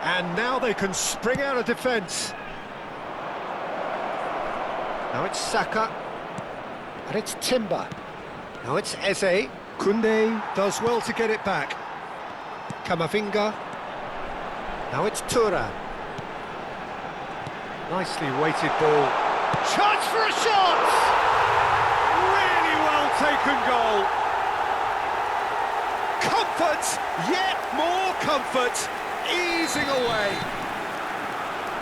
And now they can spring out of defence. Now it's Saka. And it's Timber. Now it's Eze. Koundé does well to get it back. Camavinga. Now it's Thuram. Nicely weighted ball. Chance for a shot! Really well taken goal. Comfort, yet more comfort, easing away.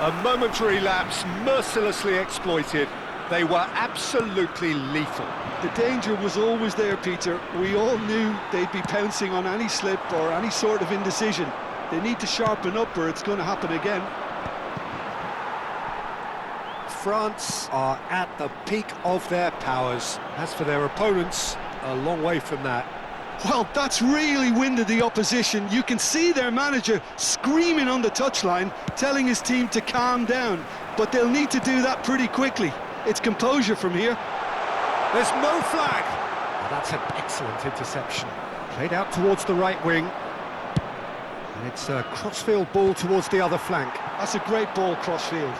A momentary lapse mercilessly exploited. They were absolutely lethal. The danger was always there, Peter. We all knew they'd be pouncing on any slip or any sort of indecision. They need to sharpen up or it's going to happen again. France are at the peak of their powers. As for their opponents, a long way from that. Well, that's really winded the opposition. You can see their manager screaming on the touchline, telling his team to calm down. But they'll need to do that pretty quickly. It's composure from here. There's Mo Flag. Oh, that's an excellent interception. Played out towards the right wing. And it's a crossfield ball towards the other flank. That's a great ball crossfield.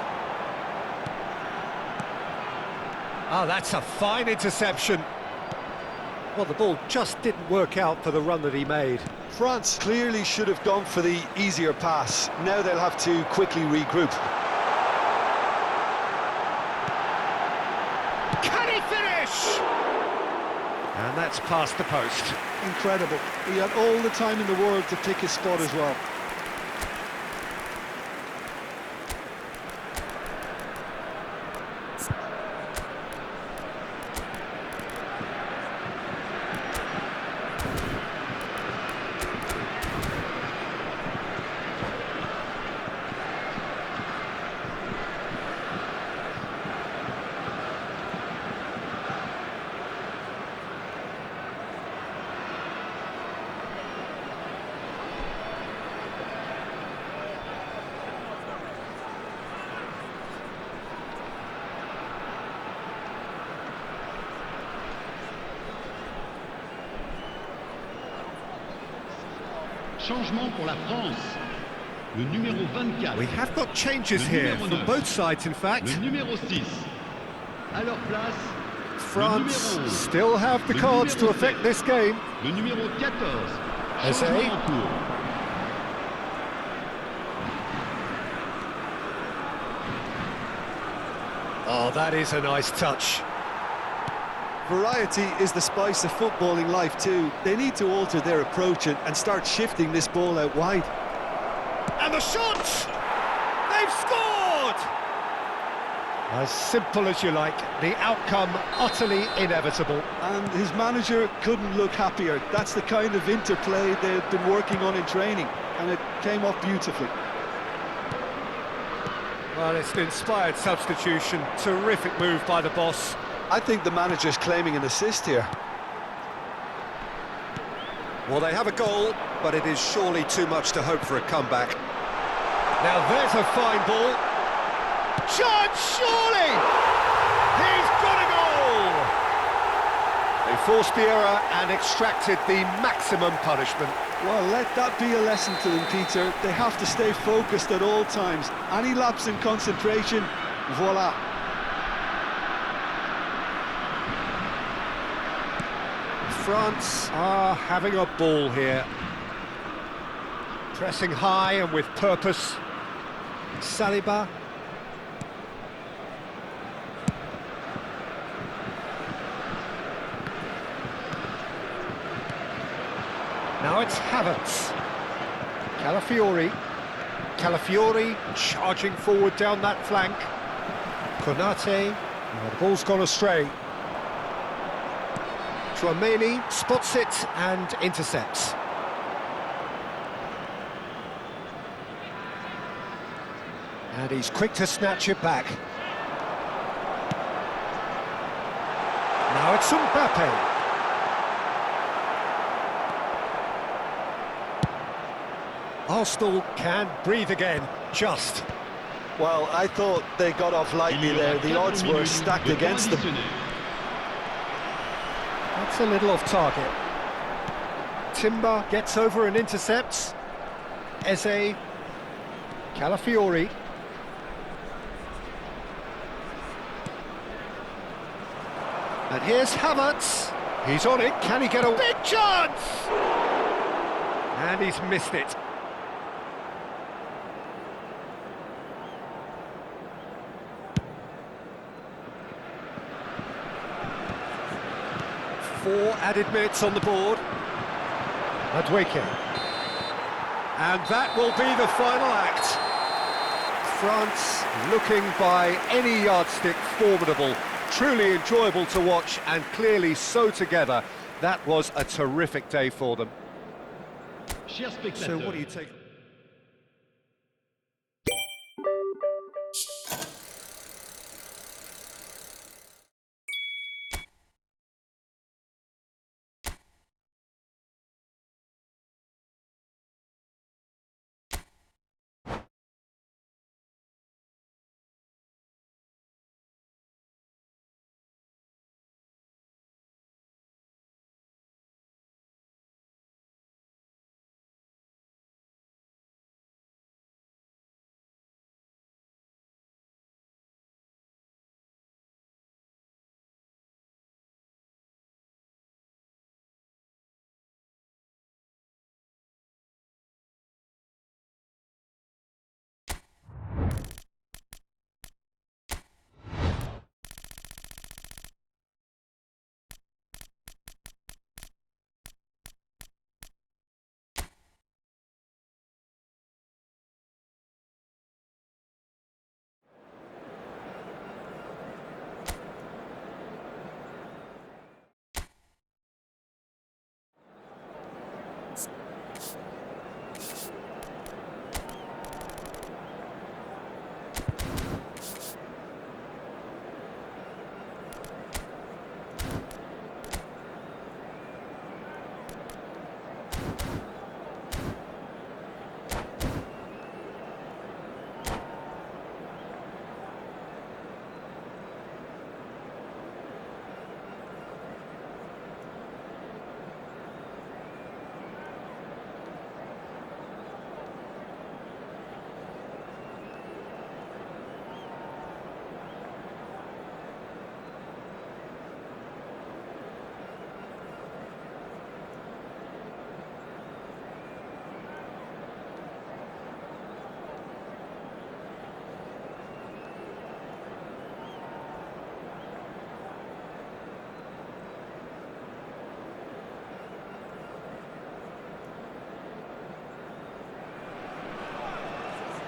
Oh, that's a fine interception. Well, the ball just didn't work out for the run that he made. France clearly should have gone for the easier pass. Now they'll have to quickly regroup. Can he finish? And that's past the post. Incredible. He had all the time in the world to pick his spot as well. Changement pour la France. Le numéro 24. We have got changes here from both sides, in fact. Le numéro 6. À leur place, France le numéro 11. still have the Le cards to numéro affect 7. this game. Le numéro 14. Eze. Changement en cours. Oh, that is a nice touch. Variety is the spice of footballing life too. They need to alter their approach and start shifting this ball out wide. And the shot! They've scored! As simple as you like, the outcome utterly inevitable. And his manager couldn't look happier. That's the kind of interplay they've been working on in training, and it came off beautifully. Well, it's an inspired substitution. Terrific move by the boss. I think the manager's claiming an assist here. Well, they have a goal, but it is surely too much to hope for a comeback. Now there's a fine ball. Chance, surely! He's got a goal! They forced the error and extracted the maximum punishment. Well, let that be a lesson to them, Peter. They have to stay focused at all times. Any lapse in concentration, voila. France are having a ball here. Pressing high and with purpose. Saliba. Now it's Havertz. Calafiori charging forward down that flank. Konate. Oh, the ball's gone astray. Tchouaméni spots it and intercepts. And he's quick to snatch it back. Now it's Mbappe. Arsenal can breathe again, just. Well, I thought they got off lightly there. The odds were stacked against them. That's a little off target. Timber gets over and intercepts. Eze. Calafiori. And here's Havertz. He's on it. Can he get a big chance? And he's missed it. Four added minutes on the board. Madueke. And that will be the final act. France looking by any yardstick formidable. Truly enjoyable to watch and clearly so together. That was a terrific day for them. Chers spectateurs, So what do you take?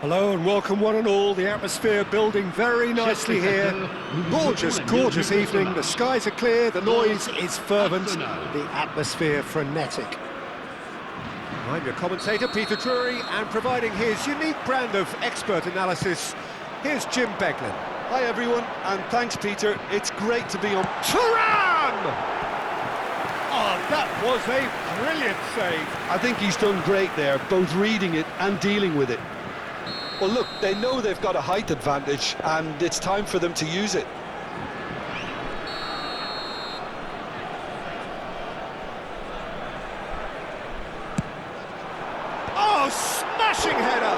Hello and welcome one and all. The atmosphere building very nicely here. Gorgeous, gorgeous evening. The skies are clear, the noise is fervent, the atmosphere frenetic. I'm your commentator, Peter Drury, and providing his unique brand of expert analysis, here's Jim Beglin. Hi everyone, and thanks Peter. It's great to be on. Thuram! Oh, that was a brilliant save. I think he's done great there, both reading it and dealing with it. Well look, they know they've got a height advantage and it's time for them to use it. Oh, smashing header!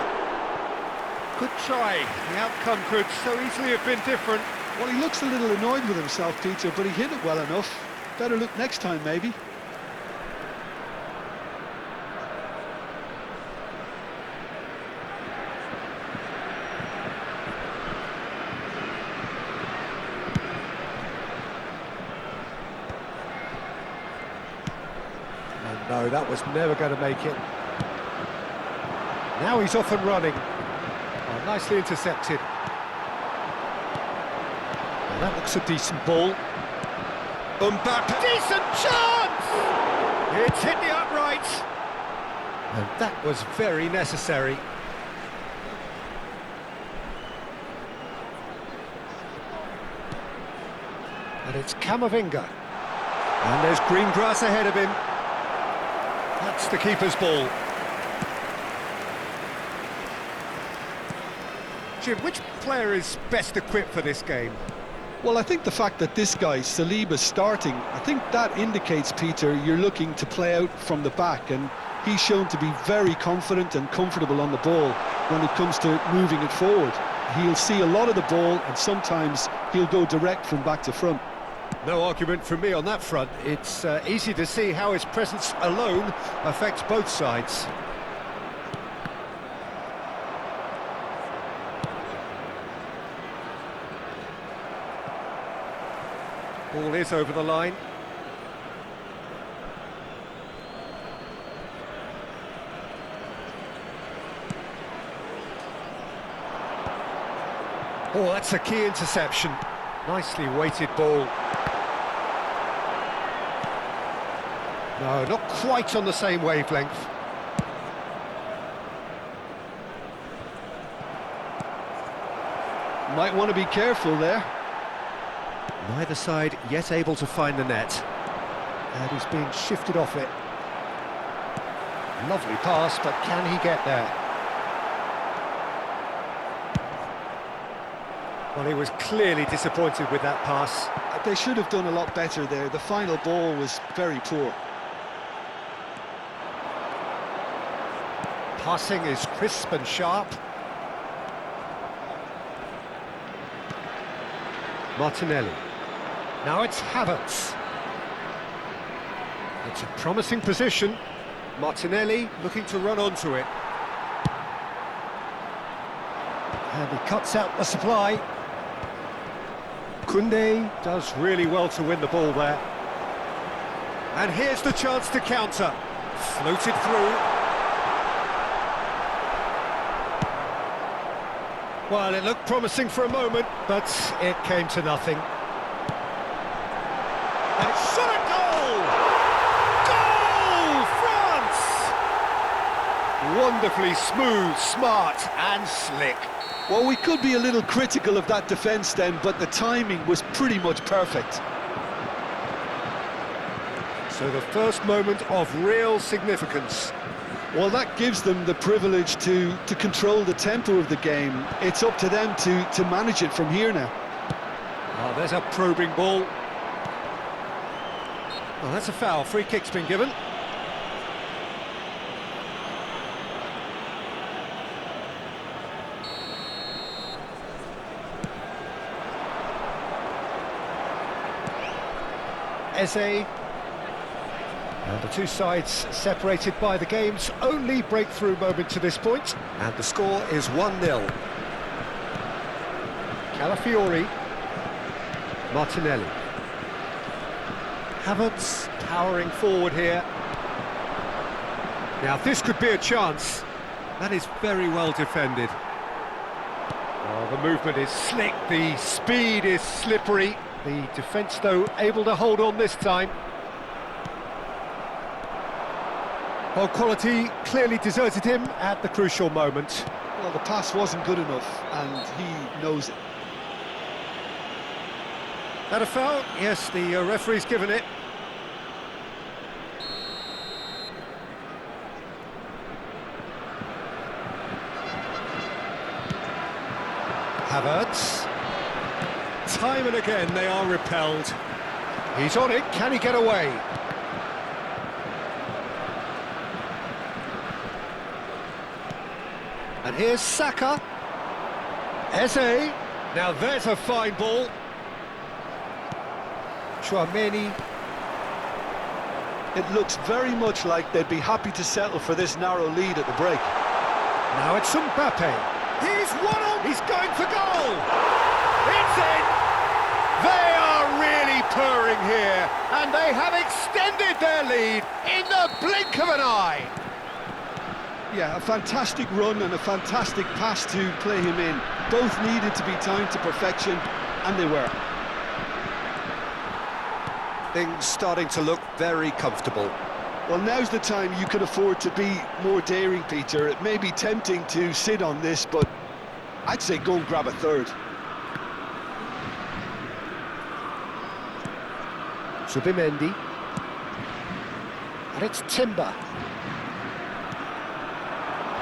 Good try. The outcome could so easily have been different. Well, he looks a little annoyed with himself, Peter, but he hit it well enough. Better look next time, maybe. No, that was never going to make it. Now he's off and running. Oh, nicely intercepted. Well, that looks a decent ball. Mbappe, decent chance! It's hit the upright. And that was very necessary. And it's Camavinga. And there's green grass ahead of him. That's the keeper's ball. Jim, which player is best equipped for this game? Well, I think the fact that this guy, Saliba's starting, I think that indicates, Peter, you're looking to play out from the back, and he's shown to be very confident and comfortable on the ball when it comes to moving it forward. He'll see a lot of the ball, and sometimes he'll go direct from back to front. No argument from me on that front. It's easy to see how his presence alone affects both sides. Ball is over the line. Oh, that's a key interception. Nicely weighted ball. No, not quite on the same wavelength. Might want to be careful there. Neither side yet able to find the net. And he's being shifted off it. Lovely pass, but can he get there? Well, he was clearly disappointed with that pass. They should have done a lot better there. The final ball was very poor. Passing is crisp and sharp. Martinelli. Now it's Havertz. It's a promising position. Martinelli looking to run onto it. And he cuts out the supply. Koundé does really well to win the ball there. And here's the chance to counter. Floated through. Well, it looked promising for a moment, but it came to nothing. And shot at goal! Goal! France! Wonderfully smooth, smart and slick. Well, we could be a little critical of that defence then, but the timing was pretty much perfect. So the first moment of real significance. Well, that gives them the privilege to control the tempo of the game. It's up to them to manage it from here now. Oh, there's a probing ball. Well, that's a foul. Free kick's been given. Eze. And the two sides separated by the game's only breakthrough moment to this point. And the score is 1-0. Calafiori. Martinelli. Havertz powering forward here. Now this could be a chance. That is very well defended. Oh, the movement is slick, the speed is slippery. The defence, though, able to hold on this time. Well, quality clearly deserted him at the crucial moment. Well, the pass wasn't good enough, and he knows it. That a foul? Yes, the referee's given it. Havertz. Time and again they are repelled. He's on it, can he get away? And here's Saka. Eze. Now there's a fine ball. Tchouaméni. It looks very much like they'd be happy to settle for this narrow lead at the break. Now it's Mbappe. He's one on. He's going for goal. It's in. They are really purring here, and they have extended their lead in the blink of an eye. Yeah, a fantastic run and a fantastic pass to play him in. Both needed to be timed to perfection, and they were. Things starting to look very comfortable. Well, now's the time you can afford to be more daring, Peter. It may be tempting to sit on this, but I'd say go and grab a third. Zubimendi. And it's Timber.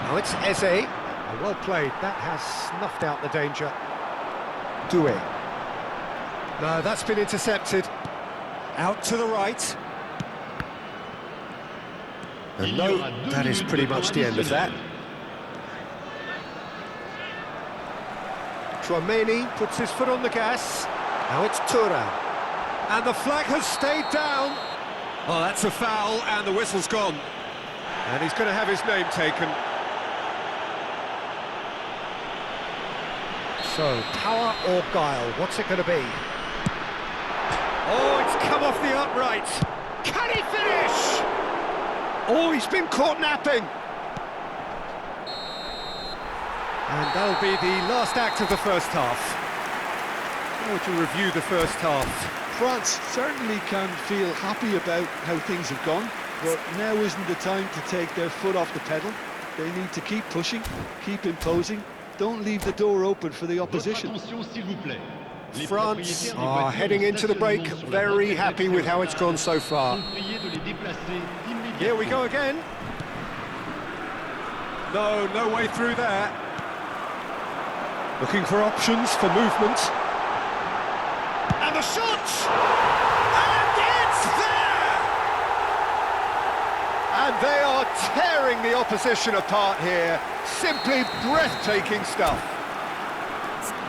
Now it's Eze. Oh, well played. That has snuffed out the danger. Doué. No, that's been intercepted. Out to the right. And no, that is pretty much the end of that. Chouameni puts his foot on the gas. Now it's Thuram. And the flag has stayed down. Oh, that's a foul, and the whistle's gone. And he's going to have his name taken. So, power or guile, what's it going to be? Oh, it's come off the upright. Can he finish? Oh, he's been caught napping. And that'll be the last act of the first half. Oh, to review the first half. France certainly can feel happy about how things have gone, but now isn't the time to take their foot off the pedal. They need to keep pushing, keep imposing, don't leave the door open for the opposition. France are heading into the break, very happy with how it's gone so far. Here we go again. No way through there. Looking for options for movement. And the shot! And it's there! And they are tearing the opposition apart here. Simply breathtaking stuff.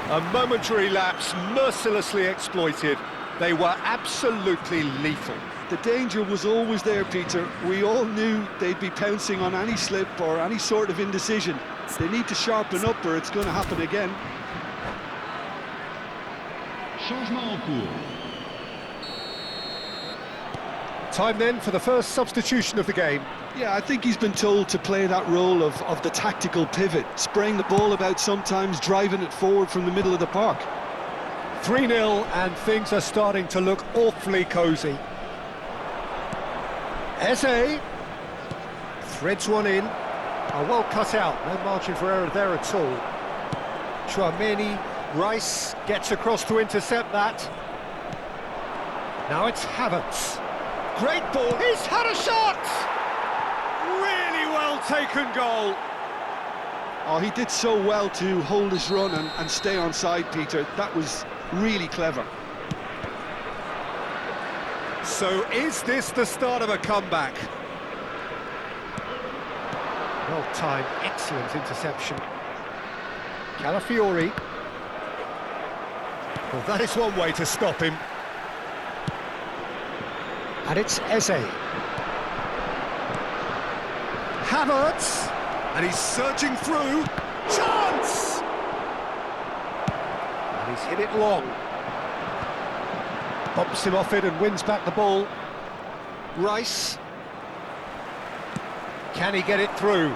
A momentary lapse, mercilessly exploited. They were absolutely lethal. The danger was always there, Peter. We all knew they'd be pouncing on any slip or any sort of indecision. They need to sharpen up or it's going to happen again. Changement en cours. Time then for the first substitution of the game. Yeah, I think he's been told to play that role of the tactical pivot, spraying the ball about sometimes, driving it forward from the middle of the park. 3-0 and things are starting to look awfully cosy. Eze threads one in. Well cut out, no margin for error there at all. Chouameni, Rice gets across to intercept that. Now it's Havertz. Great ball, he's had a shot! Really well taken goal. Oh, he did so well to hold his run and stay on side, Peter. That was really clever. So is this the start of a comeback? Well timed, excellent interception. Calafiori. Well, that is one way to stop him. And it's Eze. Havertz. And he's surging through. Chance! And he's hit it long. Bumps him off it and wins back the ball. Rice. Can he get it through?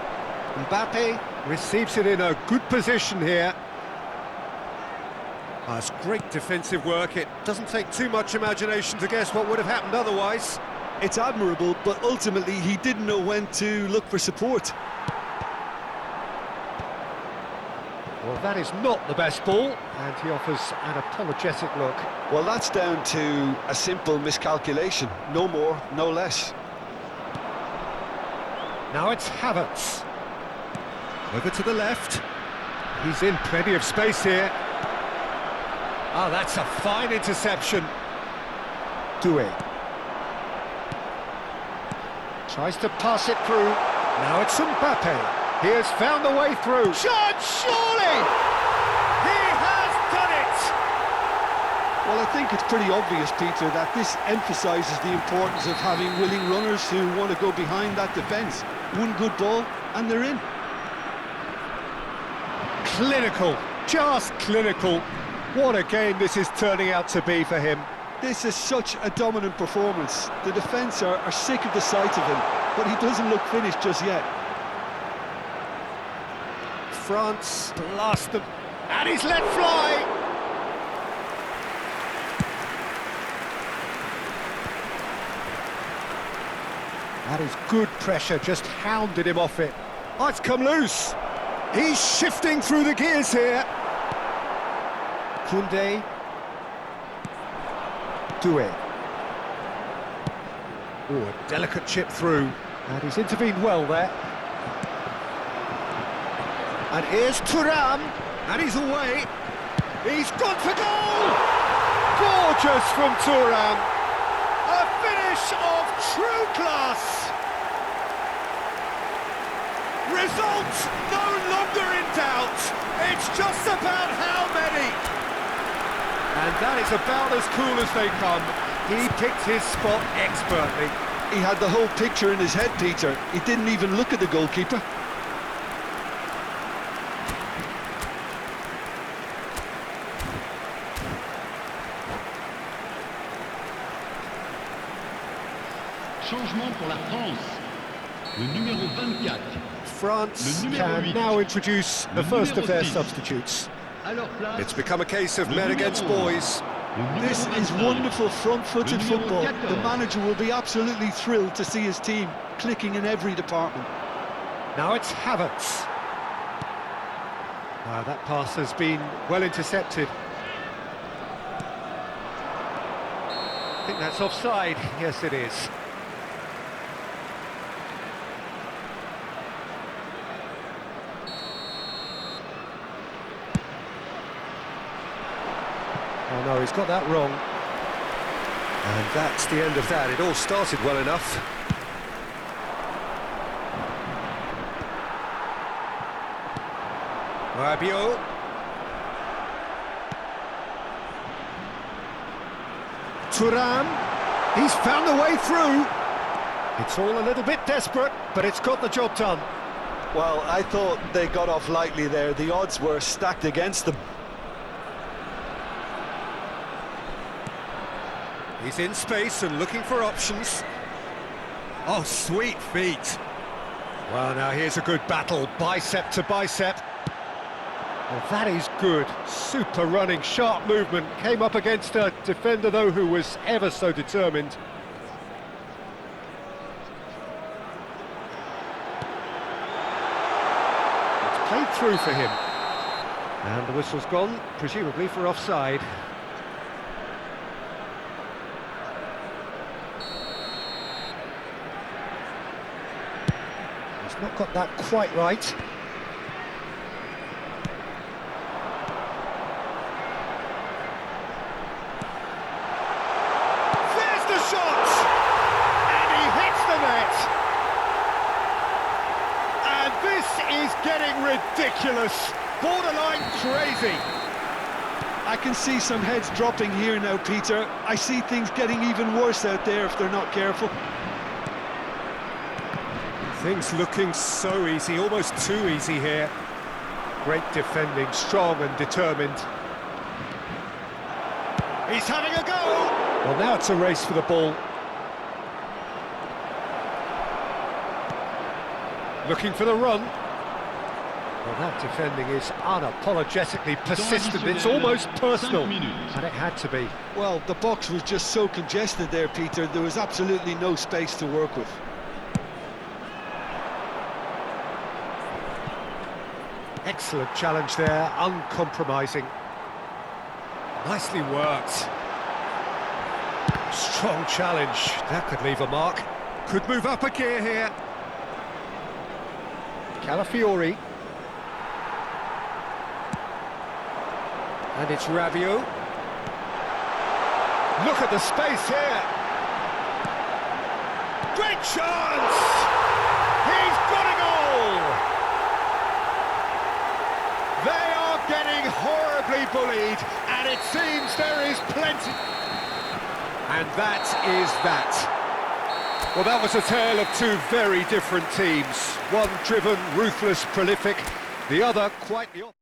Mbappe receives it in a good position here. That's great defensive work. It doesn't take too much imagination to guess what would have happened otherwise. It's admirable, but ultimately he didn't know when to look for support. Well, that is not the best ball, and he offers an apologetic look. Well, that's down to a simple miscalculation. No more, no less. Now it's Havertz. Over to the left. He's in plenty of space here. Oh, that's a fine interception. Doué. Tries to pass it through. Now it's Mbappe. He has found the way through. Shot, surely! He has done it! Well, I think it's pretty obvious, Peter, that this emphasises the importance of having willing runners who want to go behind that defence. One good ball, and they're in. Clinical, just clinical. What a game this is turning out to be for him. This is such a dominant performance. The defence are sick of the sight of him, but he doesn't look finished just yet. France blast them, and he's let fly! That is good pressure, just hounded him off it. Oh, it's come loose! He's shifting through the gears here. Koundé. Doué. Oh, a delicate chip through. And he's intervened well there. And here's Thuram. And he's away. He's gone for goal! Gorgeous from Thuram. A finish of true class. Result no longer in doubt. It's just about how many. And that is about as cool as they come. He picked his spot expertly. He had the whole picture in his head, Peter. He didn't even look at the goalkeeper. Changement pour la France. Le numéro 24. France Le numéro can 8. now introduce the Le first of numéro their 6. substitutes. À leur place, It's become a case of Le men numéro against 11. boys. le numéro This is 25. wonderful front-footed Le numéro football. 14. The manager will be absolutely thrilled to see his team clicking in every department. Now it's Havertz. That pass has been well intercepted. I think that's offside. Yes, it is. Oh no, he's got that wrong. And that's the end of that. It all started well enough. Rabiot. Thuram. He's found a way through. It's all a little bit desperate, but it's got the job done. Well, I thought they got off lightly there. The odds were stacked against them. He's in space and looking for options. Oh, sweet feet. Well, now here's a good battle, bicep to bicep. Well, that is good. Super running, sharp movement. Came up against a defender, though, who was ever so determined. It's played through for him. And the whistle's gone, presumably for offside. He's not got that quite right. There's the shot! And he hits the net! And this is getting ridiculous, borderline crazy. I can see some heads dropping here now, Peter. I see things getting even worse out there if they're not careful. Things looking so easy, almost too easy here. Great defending, strong and determined. He's having a go! Well, now it's a race for the ball. Looking for the run. Well, that defending is unapologetically persistent. It's almost personal. And it had to be. Well, the box was just so congested there, Peter. There was absolutely no space to work with. Excellent challenge there, uncompromising. Nicely worked. Strong challenge, that could leave a mark. Could move up a gear here. Calafiori. And it's Rabiot. Look at the space here. Great chance! He's got a goal! They are getting horribly bullied, and it seems there is plenty. And that is that. Well, that was a tale of two very different teams. One driven, ruthless, prolific, the other quite the opposite.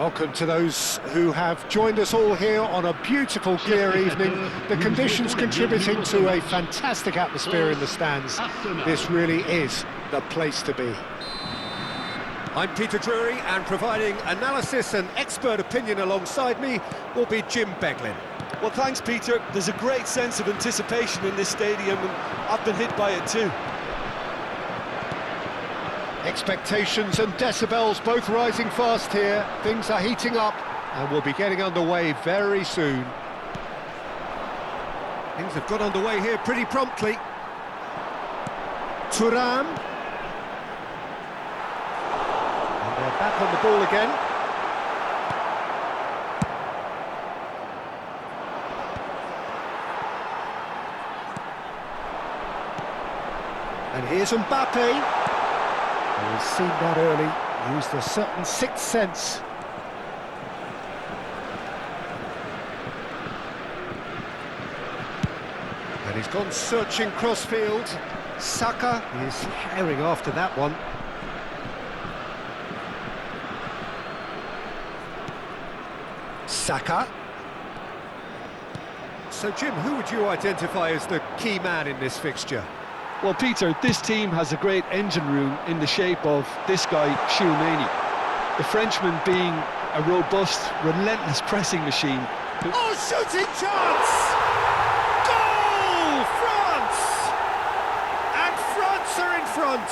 Welcome to those who have joined us all here on a beautiful, clear evening. The conditions contributing to a fantastic atmosphere in the stands. This really is the place to be. I'm Peter Drury, and providing analysis and expert opinion alongside me will be Jim Beglin. Well, thanks, Peter. There's a great sense of anticipation in this stadium, and I've been hit by it too. Expectations and decibels both rising fast here. Things are heating up and we'll be getting underway very soon. Things have got underway here pretty promptly. Thuram. And they're back on the ball again. And here's Mbappe. He's seen that early, used a certain sixth sense. And he's gone searching crossfield. Saka is herring after that one. Saka. So Jim, who would you identify as the key man in this fixture? Well, Peter, this team has a great engine room in the shape of this guy, Tchouaméni. The Frenchman being a robust, relentless pressing machine. Oh, shooting chance! Goal! France! And France are in front!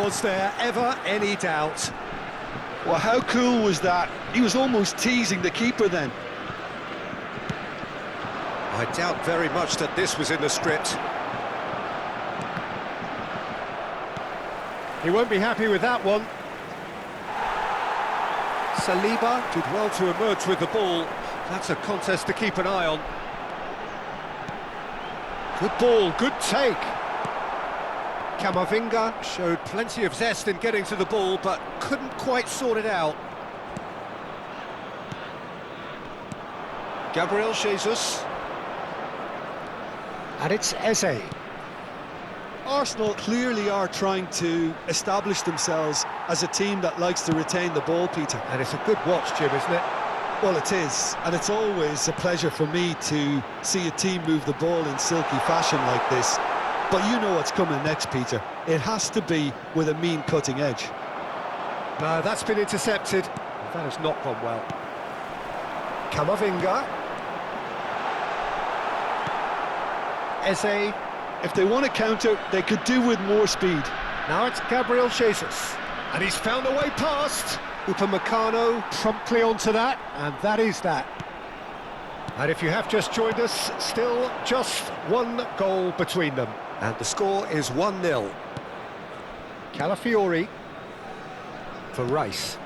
Was there ever any doubt? Well, how cool was that? He was almost teasing the keeper then. I doubt very much that this was in the script. He won't be happy with that one. Saliba did well to emerge with the ball. That's a contest to keep an eye on. Good ball, good take. Camavinga showed plenty of zest in getting to the ball, but couldn't quite sort it out. Gabriel Jesus. And it's Eze. Arsenal clearly are trying to establish themselves as a team that likes to retain the ball, Peter. And it's a good watch, Jim, isn't it? Well, it is, and it's always a pleasure for me to see a team move the ball in silky fashion like this. But you know what's coming next, Peter. It has to be with a mean cutting edge. No, that's been intercepted. That has not gone well. Camavinga. Eze. If they want to counter, they could do with more speed. Now it's Gabriel Jesus. And he's found a way past. Upamecano promptly onto that, and that is that. And if you have just joined us, still just one goal between them. And the score is 1-0. Calafiori for Rice.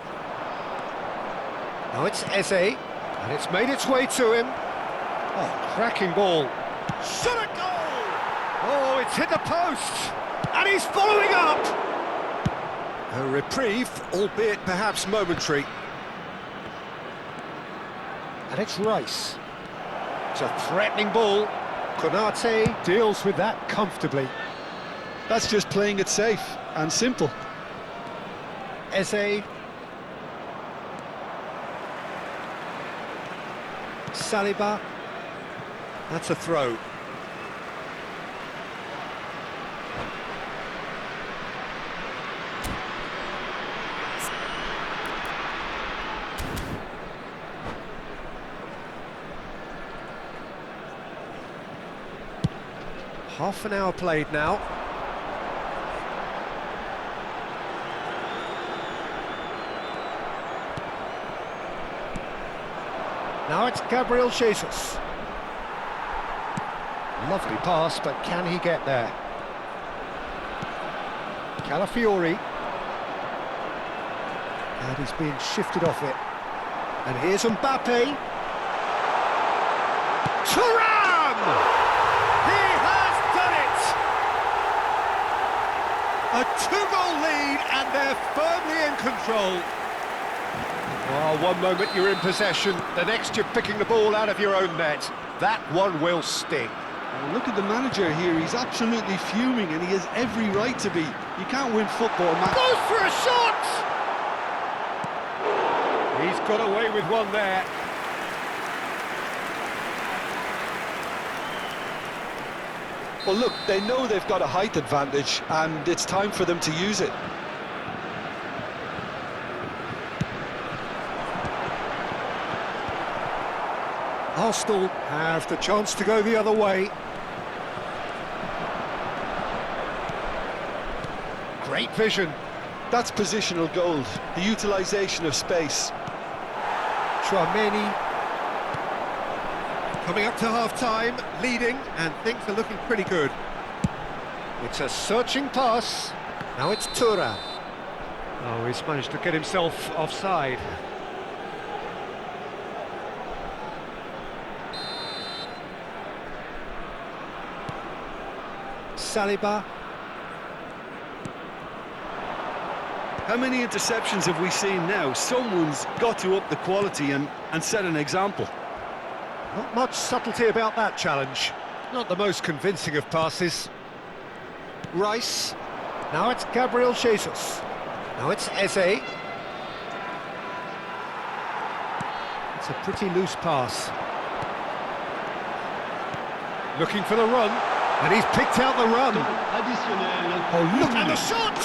Now it's Eze, and it's made its way to him. Oh, cracking ball. Shot a goal! Oh, it's hit the post, and he's following up! A reprieve, albeit perhaps momentary. And it's Rice. It's a threatening ball. Konate deals with that comfortably. That's just playing it safe and simple. Eze. Saliba. That's a throw. Half an hour played now. Now it's Gabriel Jesus. Lovely pass, but can he get there? Calafiori. And he's being shifted off it. And here's Mbappe. Thuram! A two-goal lead, and they're firmly in control. Oh, one moment you're in possession, the next you're picking the ball out of your own net. That one will sting. Well, look at the manager here, he's absolutely fuming, and he has every right to be. You can't win football matches. Goes for a shot! got away with one there. Well, look, they know they've got a height advantage, and it's time for them to use it. Arsenal have the chance to go the other way. Great vision. That's positional gold, the utilisation of space. Tchouaméni coming up to half-time, leading, and things are looking pretty good. It's a searching pass. Now it's Thuram. Oh, he's managed to get himself offside. Saliba. How many interceptions have we seen now? Someone's got to up the quality and set an example. Not much subtlety about that challenge. Not the most convincing of passes. Rice. Now it's Gabriel Jesus. Now it's Eze. It's a pretty loose pass. Looking for the run, and he's picked out the run. Additionnel. Oh, look at the shot!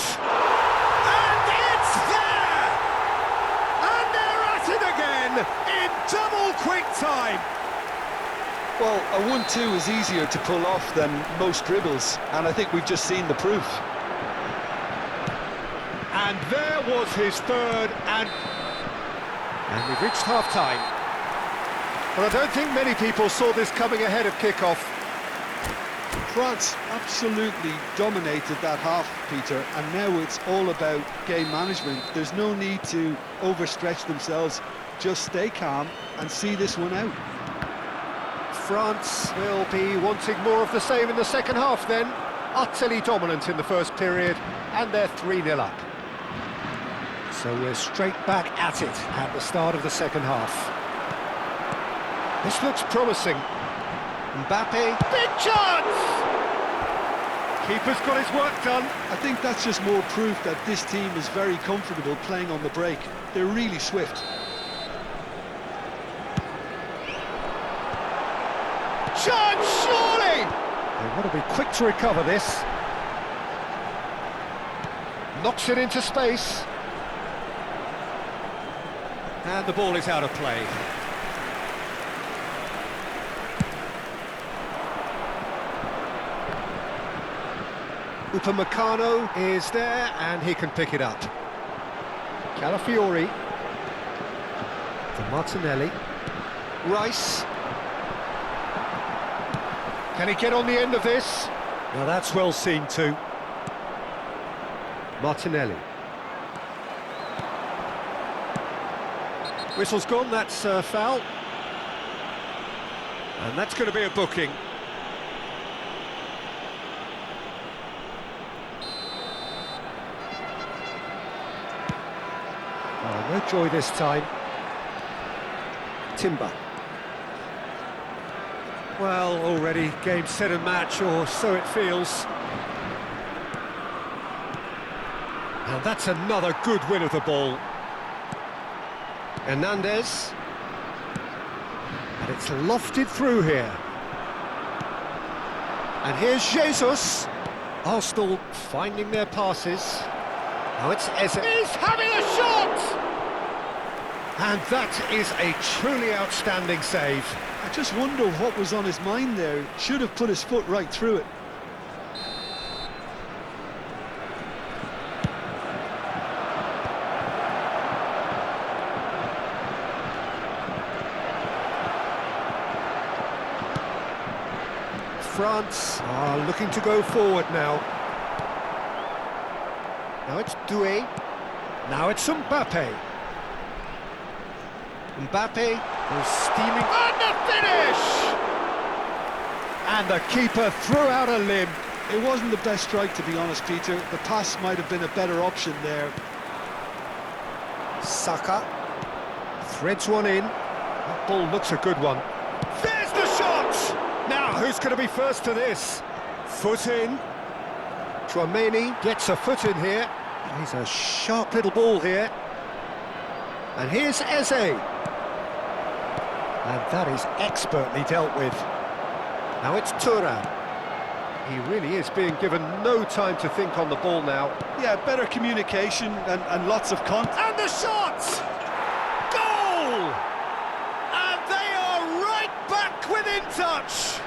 And it's there! And they're at it again in double quick time. Well, a 1-2 is easier to pull off than most dribbles, and I think we've just seen the proof. And there was his third, and we've reached half-time. But I don't think many people saw this coming ahead of kick-off. France absolutely dominated that half, Peter, and now it's all about game management. There's no need to overstretch themselves. Just stay calm and see this one out. France will be wanting more of the same in the second half then. Utterly dominant in the first period, and they're 3-0 up. So we're straight back at it at the start of the second half. This looks promising. Mbappe, big chance! Keeper's got his work done. I think that's just more proof that this team is very comfortable playing on the break. They're really swift. Chance, surely! They want to be quick to recover this. Knocks it into space. And the ball is out of play. Upamecano is there, and he can pick it up. Calafiori. To Martinelli. Rice. Can he get on the end of this? Now that's well seen too. Martinelli. Whistle's gone, that's foul. And that's going to be a booking. Oh, no joy this time. Timber. Well, already game, set and match, or so it feels. And that's another good win of the ball. Hernandez. And it's lofted through here. And here's Jesus. Arsenal finding their passes. Now it's Eze. He's having a shot! And that is a truly outstanding save. I just wonder what was on his mind there. Should have put his foot right through it. France are looking to go forward now. Now it's Doué. Now it's Mbappe. Mbappe is steaming. And the finish! And the keeper threw out a limb. It wasn't the best strike, to be honest, Peter. The pass might have been a better option there. Saka threads one in. That ball looks a good one. There's the shot! Now, who's going to be first to this? Foot in. Tchouaméni gets a foot in here. He's a sharp little ball here. And here's Eze. And that is expertly dealt with. Now it's Thuram. He really is being given no time to think on the ball now. Yeah, better communication and lots of contact. And the shot! Goal! And they are right back within touch.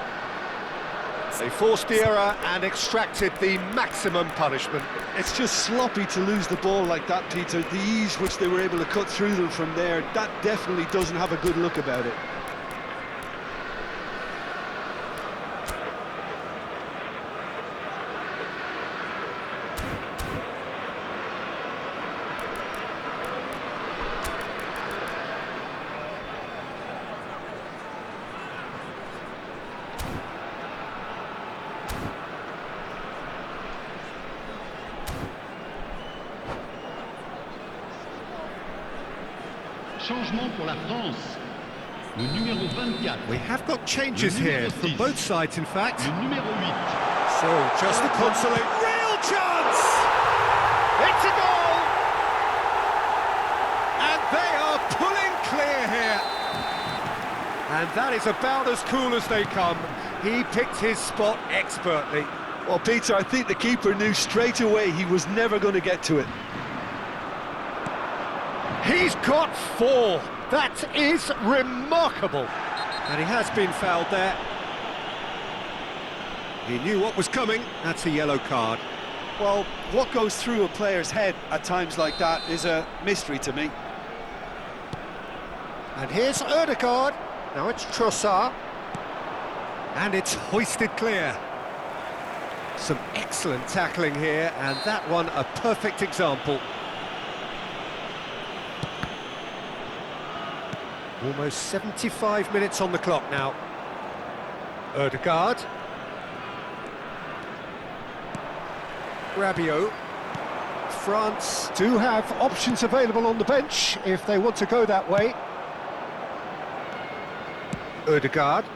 They forced the error and extracted the maximum punishment. It's just sloppy to lose the ball like that, Peter. The ease which they were able to cut through them from there, that definitely doesn't have a good look about it. Changement pour la France. Le numéro 24. We have got changes here from both sides, in fact. Le numéro 8. So, just a consolate. Real chance! It's a goal! And they are pulling clear here. And that is about as cool as they come. He picked his spot expertly. Well, Peter, I think the keeper knew straight away he was never going to get to it. He's got 4. That is remarkable. And he has been fouled there. He knew what was coming. That's a yellow card. Well, what goes through a player's head at times like that is a mystery to me. And here's Ødegaard. Now it's Trossard. And it's hoisted clear. Some excellent tackling here, and that one a perfect example. Almost 75 minutes on the clock now. Ødegaard. Rabiot. France do have options available on the bench if they want to go that way. Ødegaard.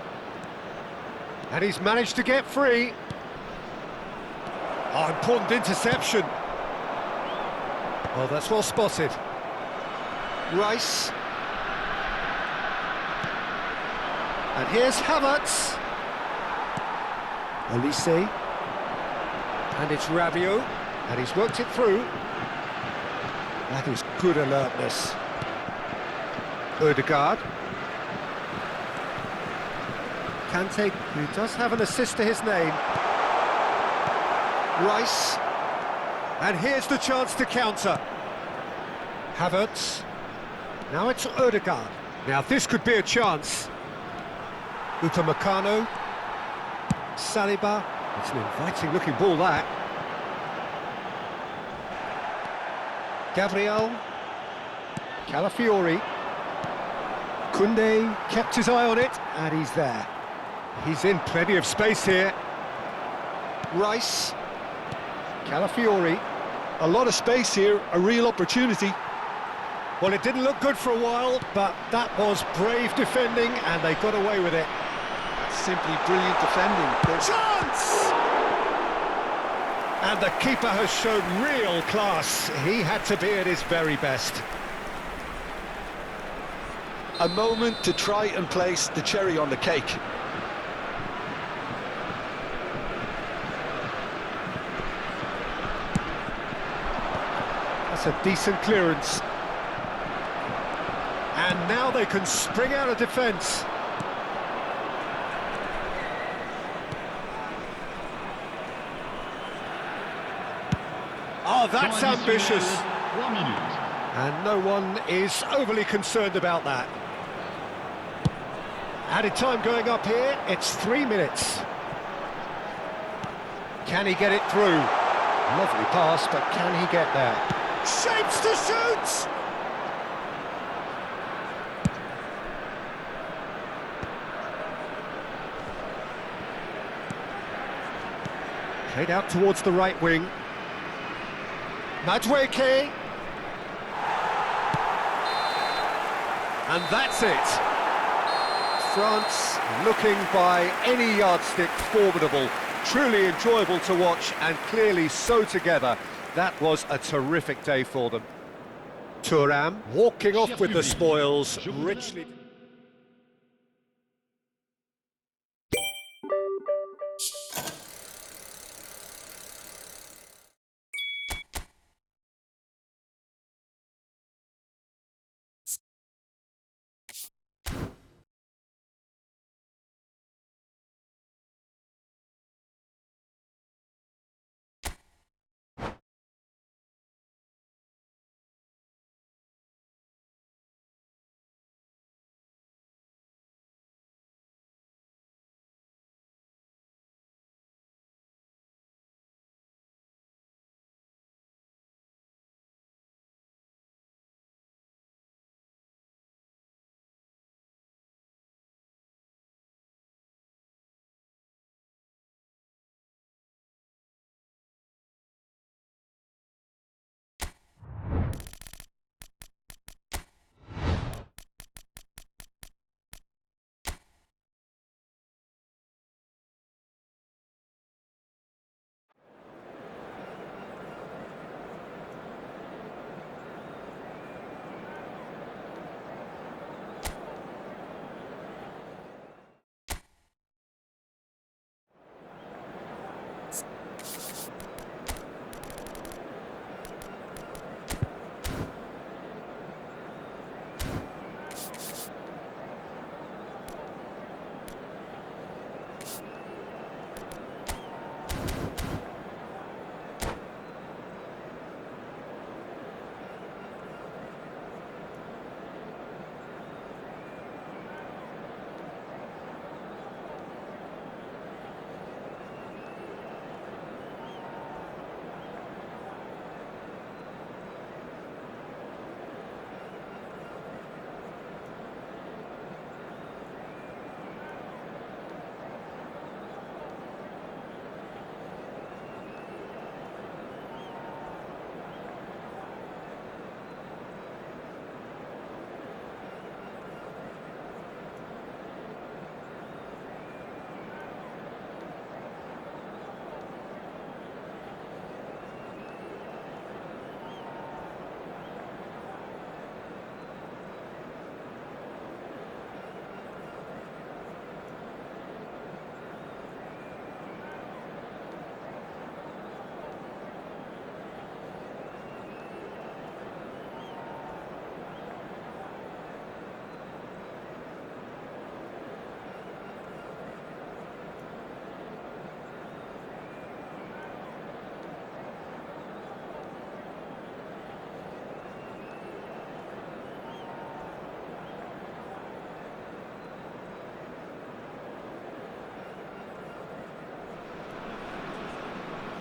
And he's managed to get free. Oh, important interception. Oh, that's well spotted. Rice. And here's Havertz. Olise. And it's Rabiot. And he's worked it through. That is good alertness. Ødegaard. Kante, who does have an assist to his name. Rice. And here's the chance to counter. Havertz. Now it's Ødegaard. Now this could be a chance. Upamecano. Saliba. It's an inviting looking ball, that. Gabriel. Calafiori. Koundé kept his eye on it, and he's there. He's in plenty of space here. Rice. Calafiori. A lot of space here, a real opportunity. Well, it didn't look good for a while, but that was brave defending, and they got away with it. That's simply brilliant defending. Chance! And the keeper has shown real class. He had to be at his very best. A moment to try and place the cherry on the cake. That's a decent clearance. And now they can spring out of defence. Oh, that's ambitious. 3 minutes. And no one is overly concerned about that. Added time going up here, it's 3 minutes. Can he get it through? Lovely pass, but can he get there? Shapes to shoot! Played out towards the right wing. Madueke. And that's it. France looking by any yardstick formidable. Truly enjoyable to watch and clearly so together. That was a terrific day for them. Thuram walking off with the spoils, richly...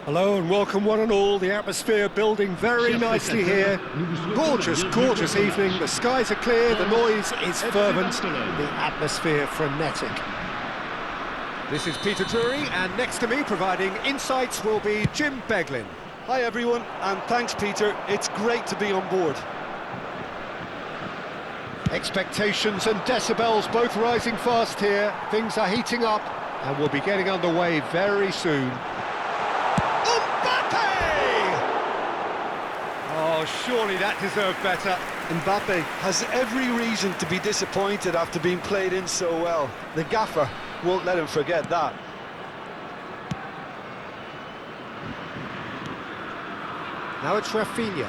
Hello and welcome one and all, the atmosphere building very nicely here. Gorgeous, gorgeous evening, the skies are clear, the noise is fervent, the atmosphere frenetic. This is Peter Drury, and next to me providing insights will be Jim Beglin. Hi everyone, and thanks Peter, it's great to be on board. Expectations and decibels both rising fast here, things are heating up and we'll be getting underway very soon. Oh, surely that deserved better. Mbappe has every reason to be disappointed after being played in so well. The gaffer won't let him forget that. Now it's Rafinha.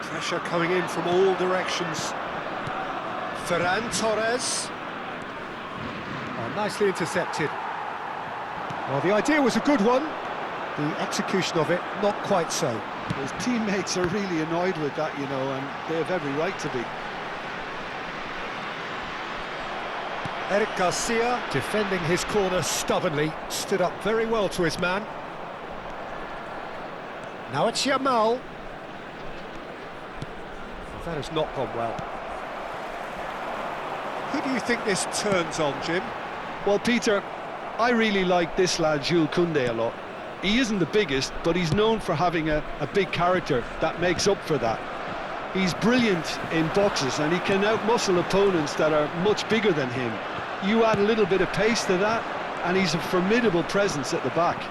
Pressure coming in from all directions. Ferran Torres. Oh, nicely intercepted. Well, the idea was a good one. The execution of it, not quite so. His teammates are really annoyed with that, you know, and they have every right to be. Eric Garcia, defending his corner stubbornly, stood up very well to his man. Now it's Yamal. That has not gone well. Who do you think this turns on, Jim? Well, Peter, I really like this lad, Jules Koundé, a lot. He isn't the biggest, but he's known for having a big character that makes up for that. He's brilliant in boxes and he can outmuscle opponents that are much bigger than him. You add a little bit of pace to that and he's a formidable presence at the back.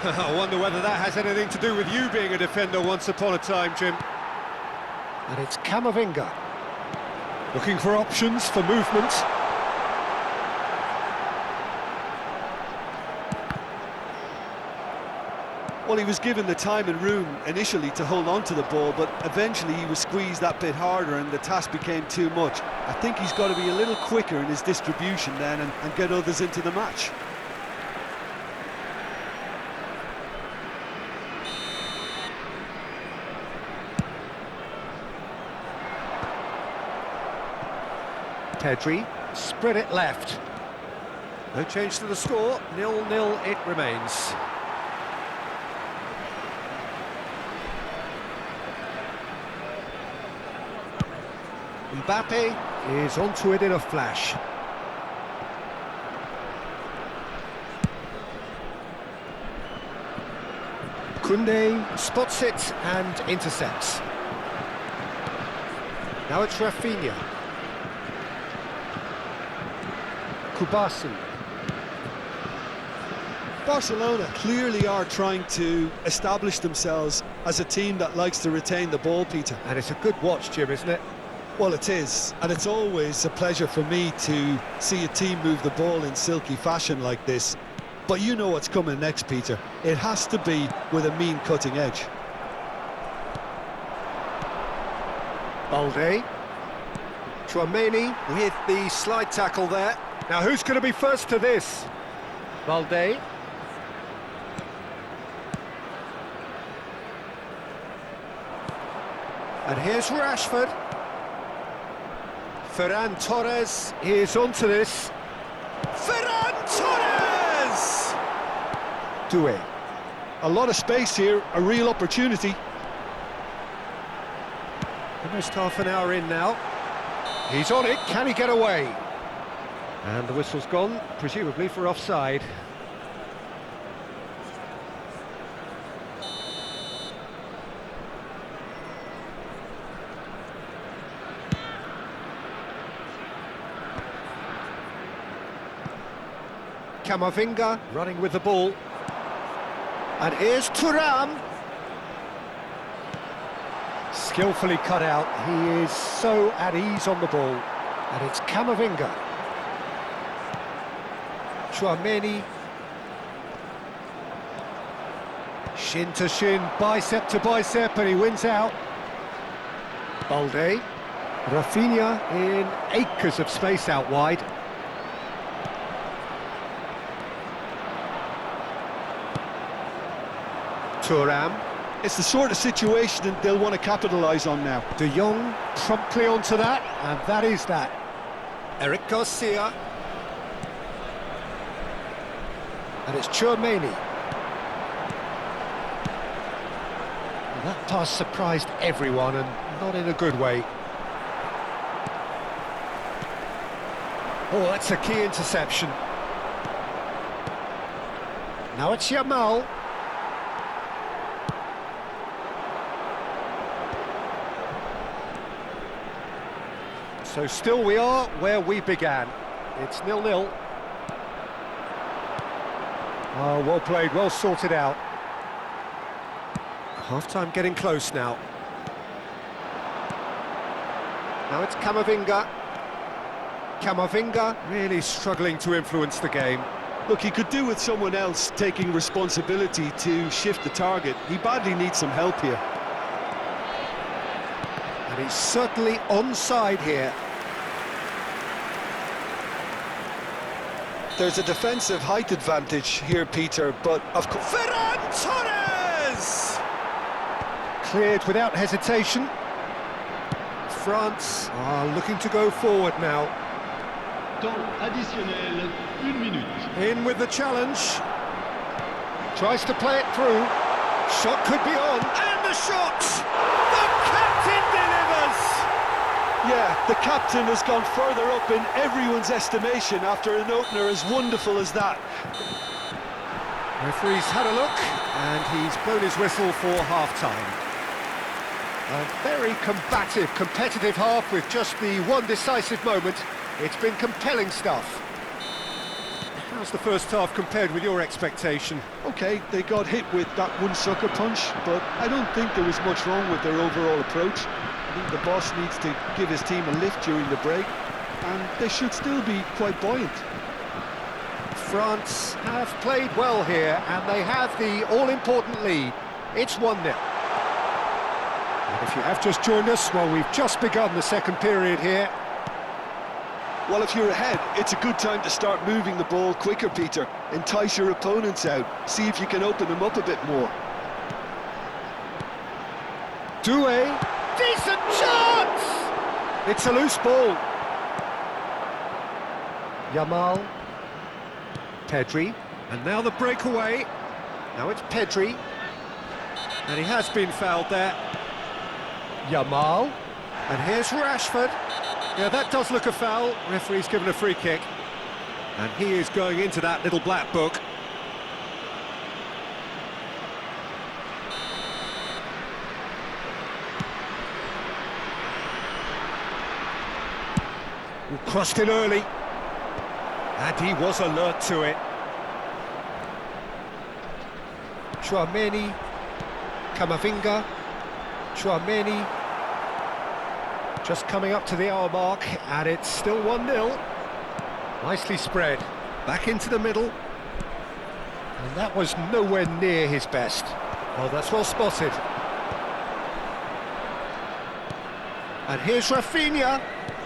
I wonder whether that has anything to do with you being a defender once upon a time, Jim. And it's Camavinga. Looking for options for movement. Well, he was given the time and room initially to hold on to the ball, but eventually he was squeezed that bit harder and the task became too much. I think he's got to be a little quicker in his distribution then and get others into the match. Pedri, spread it left. No change to the score, 0-0 it remains. Mbappe is onto it in a flash. Koundé spots it and intercepts. Now it's Rafinha. Kubasi. Barcelona clearly are trying to establish themselves as a team that likes to retain the ball, Peter. And it's a good watch, Jim, isn't it? Well, it is, and it's always a pleasure for me to see a team move the ball in silky fashion like this. But you know what's coming next, Peter. It has to be with a mean cutting edge. Balde. Tchouaméni with the slide tackle there. Now who's going to be first to this? Balde. And here's Rashford. Ferran Torres is onto this. Ferran Torres! Doué. A lot of space here, a real opportunity. Almost half an hour in now. He's on it, can he get away? And the whistle's gone, presumably for offside. Camavinga running with the ball. And here's Thuram. Skillfully cut out. He is so at ease on the ball. And it's Camavinga. Tchouaméni. Shin to shin, bicep to bicep, and he wins out. Balde. Rafinha in acres of space out wide. Thuram. It's the sort of situation that they'll want to capitalise on now. De Jong promptly onto that, and that is that. Eric Garcia. And it's Tchouaméni. That pass surprised everyone, and not in a good way. Oh, that's a key interception. Now it's Yamal. So still we are where we began. It's 0-0. Oh, well played, well sorted out. Half-time getting close now. Now it's Camavinga. Camavinga really struggling to influence the game. Look, he could do with someone else taking responsibility to shift the target. He badly needs some help here. And he's certainly onside here. There's a defensive height advantage here, Peter, but of course... Ferran Torres! Cleared without hesitation. France are looking to go forward now. Temps additionnel, 1 minute. In with the challenge. Tries to play it through. Shot could be on. And the shot! The captain delivers! Yeah, the captain has gone further up in everyone's estimation after an opener as wonderful as that. Referee's had a look, and he's blown his whistle for half-time. A very combative, competitive half with just the one decisive moment. It's been compelling stuff. How's the first half compared with your expectation? OK, they got hit with that one sucker punch, but I don't think there was much wrong with their overall approach. I think the boss needs to give his team a lift during the break, and they should still be quite buoyant. France have played well here, and they have the all-important lead. It's 1-0. And if you have just joined us, well, we've just begun the second period here. Well, if you're ahead, it's a good time to start moving the ball quicker, Peter. Entice your opponents out. See if you can open them up a bit more. Doué. Decent chance! It's a loose ball. Yamal. Pedri. And now the breakaway. Now it's Pedri. And he has been fouled there. Yamal. And here's Rashford. Yeah, that does look a foul. Referee's given a free kick. And he is going into that little black book. Crossed in early. And he was alert to it. Tchouaméni. Camavinga. Tchouaméni. Just coming up to the hour mark, and it's still 1-0. Nicely spread. Back into the middle. And that was nowhere near his best. Oh, that's well spotted. And here's Rafinha.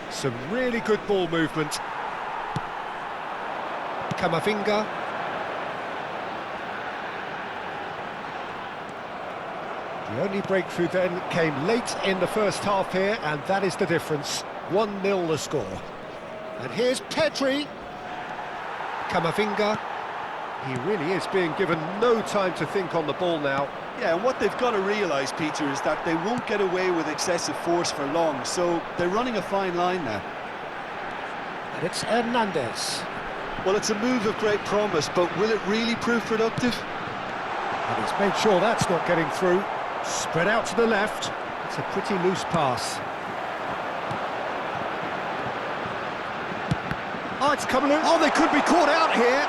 Some really good ball movement. Camavinga. The only breakthrough then came late in the first half here, and that is the difference. 1-0 the score. And here's Pedri. Camavinga. He really is being given no time to think on the ball now. Yeah, and what they've got to realise, Peter, is that they won't get away with excessive force for long, so they're running a fine line now. And it's Hernandez. Well, it's a move of great promise, but will it really prove productive? And he's made sure that's not getting through. Spread out to the left. It's a pretty loose pass. Oh, it's coming in. Oh, they could be caught out here.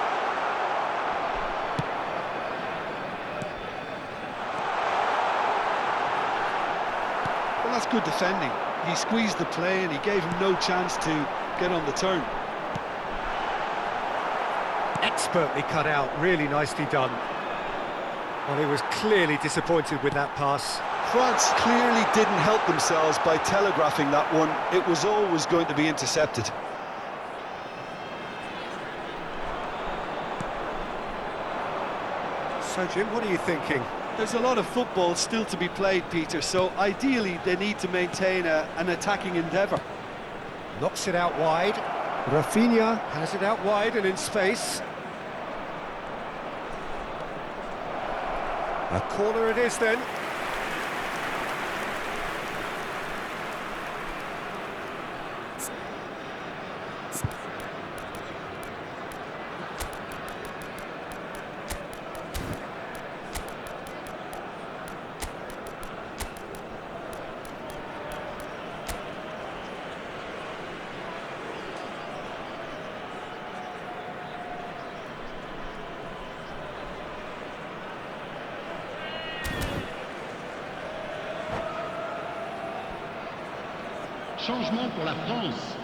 Well, that's good defending. He squeezed the play and he gave him no chance to get on the turn. Expertly cut out, really nicely done. Well, he was clearly disappointed with that pass. France clearly didn't help themselves by telegraphing that one. It was always going to be intercepted. So, Jim, what are you thinking? There's a lot of football still to be played, Peter, so ideally they need to maintain an attacking endeavour. Knocks it out wide. Rafinha has it out wide and in space. A corner it is then. Changement pour la France.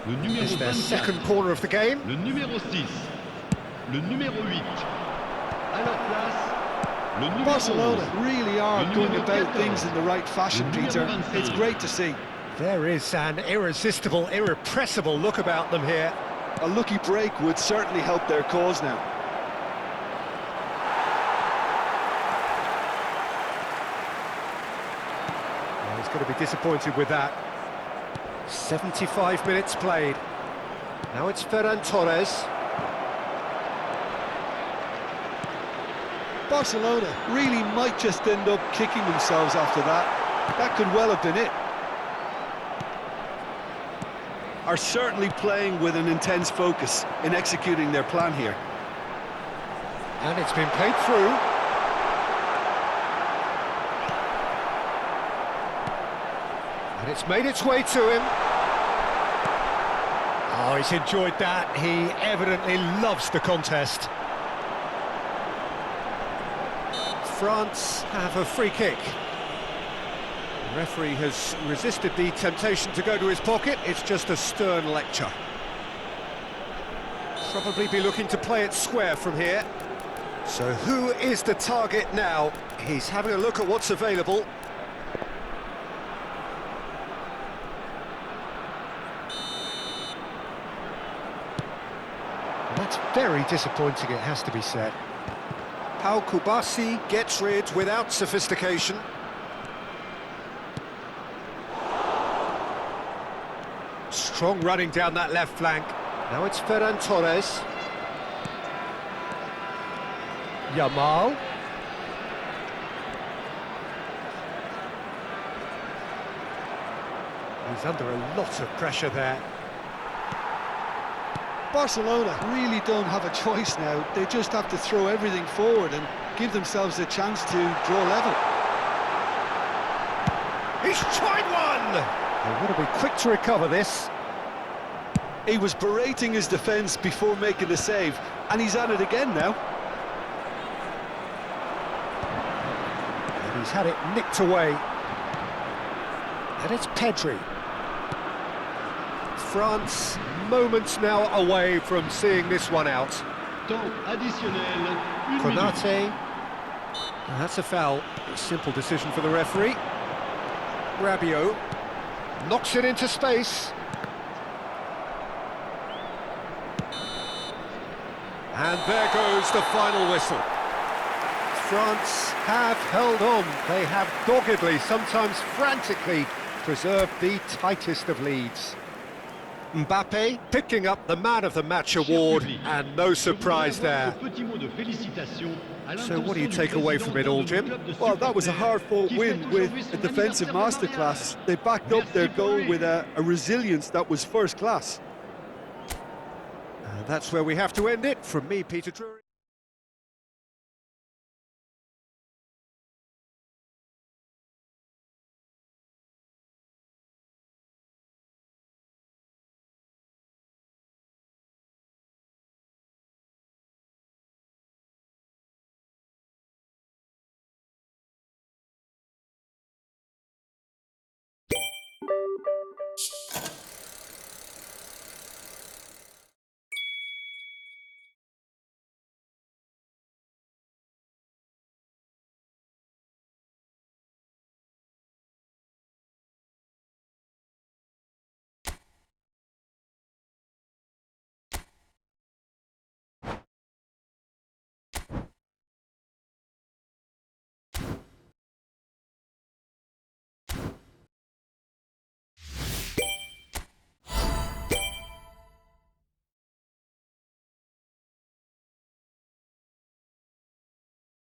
Le numéro It's their 24. second corner of the game. Le numéro 6. Le numéro 8. À leur place, le numéro Barcelona 11. really are Le going numéro about 14. things in the right fashion, Le numéro Peter. 25. It's great to see. There is an irresistible, irrepressible look about them here. A lucky break would certainly help their cause now. Well, he's going to be disappointed with that. 75 minutes played. Now it's Ferran Torres. Barcelona really might just end up kicking themselves after that. That could well have been it. Are certainly playing with an intense focus in executing their plan here. And it's been played through. And it's made its way to him. Oh, he's enjoyed that. He evidently loves the contest. France have a free kick. The referee has resisted the temptation to go to his pocket. It's just a stern lecture. Probably be looking to play it square from here. So who is the target now? He's having a look at what's available. That's very disappointing, it has to be said. Pau Kubasi gets rid without sophistication. Strong running down that left flank. Now it's Ferran Torres. Yamal. He's under a lot of pressure there. Barcelona really don't have a choice now. They just have to throw everything forward and give themselves a chance to draw level. He's tried one! They want to be quick to recover this. He was berating his defence before making the save, and he's at it again now. And he's had it nicked away. And it's Pedri. France, moments now away from seeing this one out. Temps additionnel, 1 minute. Konate. That's a foul. Simple decision for the referee. Rabiot knocks it into space. And there goes the final whistle. France have held on. They have doggedly, sometimes frantically, preserved the tightest of leads. Mbappe picking up the Man of the Match award, and no surprise there. So what do you take away from it all, Jim? Well, that was a hard-fought win with a defensive masterclass. They backed up their goal with a resilience that was first class. And that's where we have to end it. From me, Peter Drury.